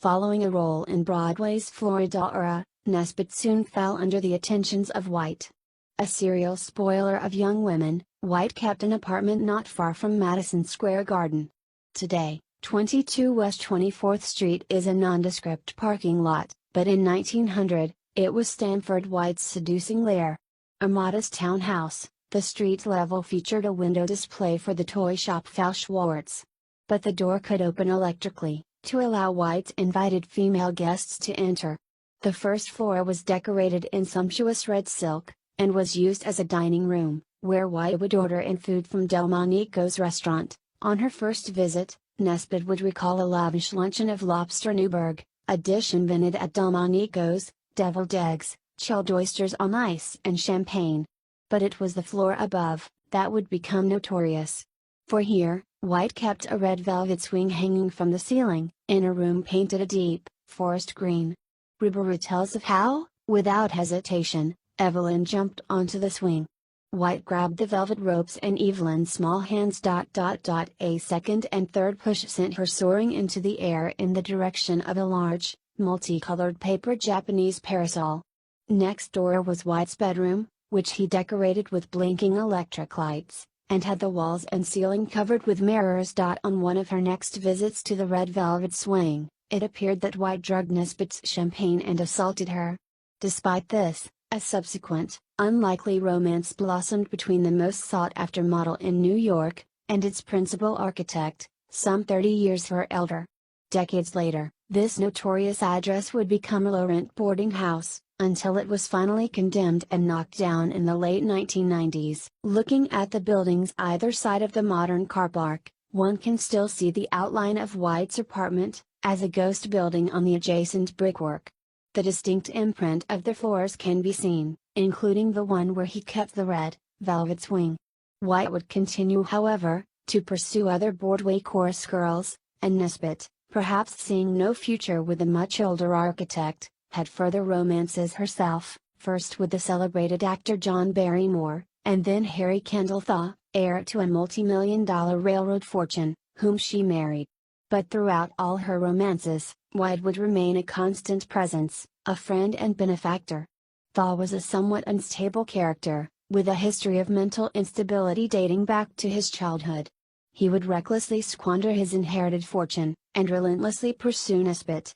Following a role in Broadway's Floridora, Nesbit soon fell under the attentions of White. A serial spoiler of young women, White kept an apartment not far from Madison Square Garden. Today, 22 West 24th Street is a nondescript parking lot, but in 1900, it was Stanford White's seducing lair. A modest townhouse, the street level featured a window display for the toy shop Frau Schwartz. But the door could open electrically, to allow White's invited female guests to enter. The first floor was decorated in sumptuous red silk, and was used as a dining room, where White would order in food from Delmonico's restaurant. On her first visit, Nesbit would recall a lavish luncheon of lobster Newburg, a dish invented at Delmonico's, deviled eggs, chilled oysters on ice and champagne. But it was the floor above, that would become notorious. For here, White kept a red velvet swing hanging from the ceiling, in a room painted a deep, forest green. Ribeiro tells of how, without hesitation, Evelyn jumped onto the swing. White grabbed the velvet ropes and Evelyn's small hands. A second and third push sent her soaring into the air in the direction of a large, multicolored paper Japanese parasol. Next door was White's bedroom, which he decorated with blinking electric lights, and had the walls and ceiling covered with mirrors. On one of her next visits to the red velvet swing, it appeared that White drugged Nesbit's champagne and assaulted her. Despite this, a subsequent, unlikely romance blossomed between the most sought-after model in New York, and its principal architect, some 30 years her elder. Decades later, this notorious address would become a low-rent boarding house, until it was finally condemned and knocked down in the late 1990s. Looking at the buildings either side of the modern car park, one can still see the outline of White's apartment, as a ghost building on the adjacent brickwork. The distinct imprint of the floors can be seen, including the one where he kept the red, velvet swing. White would continue, however, to pursue other Broadway chorus girls, and Nesbit, perhaps seeing no future with the much older architect, had further romances herself, first with the celebrated actor John Barrymore, and then Harry Kendall Thaw, heir to a multi-million-dollar railroad fortune, whom she married. But throughout all her romances, White would remain a constant presence, a friend and benefactor. Thaw was a somewhat unstable character, with a history of mental instability dating back to his childhood. He would recklessly squander his inherited fortune, and relentlessly pursue Nesbit.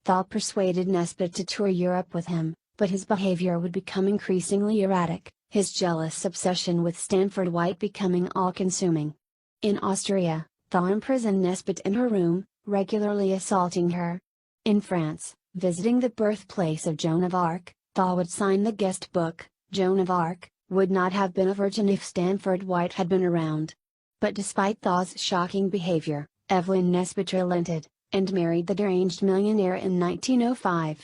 Thaw persuaded Nesbit to tour Europe with him, but his behavior would become increasingly erratic, his jealous obsession with Stanford White becoming all-consuming. In Austria, Thaw imprisoned Nesbit in her room, regularly assaulting her. In France, visiting the birthplace of Joan of Arc, Thaw would sign the guest book, Joan of Arc would not have been a virgin if Stanford White had been around. But despite Thaw's shocking behavior, Evelyn Nesbit relented, and married the deranged millionaire in 1905.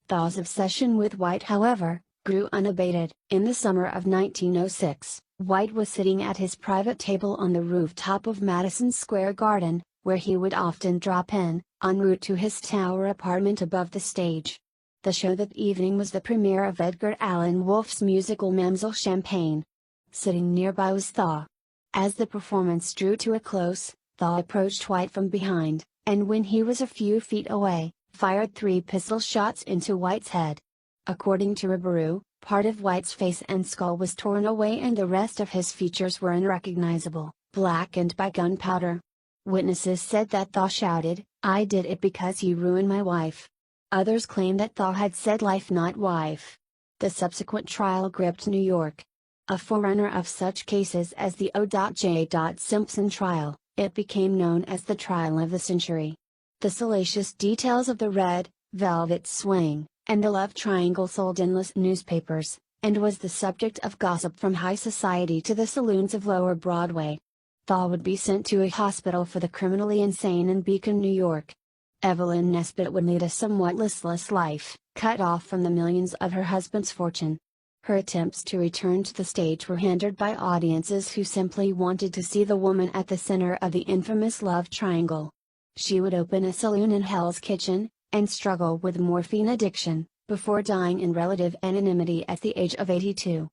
Thaw's obsession with White, however, grew unabated. In the summer of 1906, White was sitting at his private table on the rooftop of Madison Square Garden, where he would often drop in, en route to his tower apartment above the stage. The show that evening was the premiere of Edgar Allan Wolff's musical Mamselle Champagne. Sitting nearby was Thaw. As the performance drew to a close, Thaw approached White from behind, and when he was a few feet away, fired 3 pistol shots into White's head. According to Ribeiro, part of White's face and skull was torn away and the rest of his features were unrecognizable, blackened by gunpowder. Witnesses said that Thaw shouted, "I did it because he ruined my wife." Others claim that Thaw had said life not wife. The subsequent trial gripped New York. A forerunner of such cases as the O.J. Simpson trial, it became known as the trial of the century. The salacious details of the red, velvet swing, and the love triangle sold endless newspapers, and was the subject of gossip from high society to the saloons of Lower Broadway. Thaw would be sent to a hospital for the criminally insane in Beacon, New York. Evelyn Nesbit would lead a somewhat listless life, cut off from the millions of her husband's fortune. Her attempts to return to the stage were hindered by audiences who simply wanted to see the woman at the center of the infamous love triangle. She would open a saloon in Hell's Kitchen, and struggle with morphine addiction, before dying in relative anonymity at the age of 82.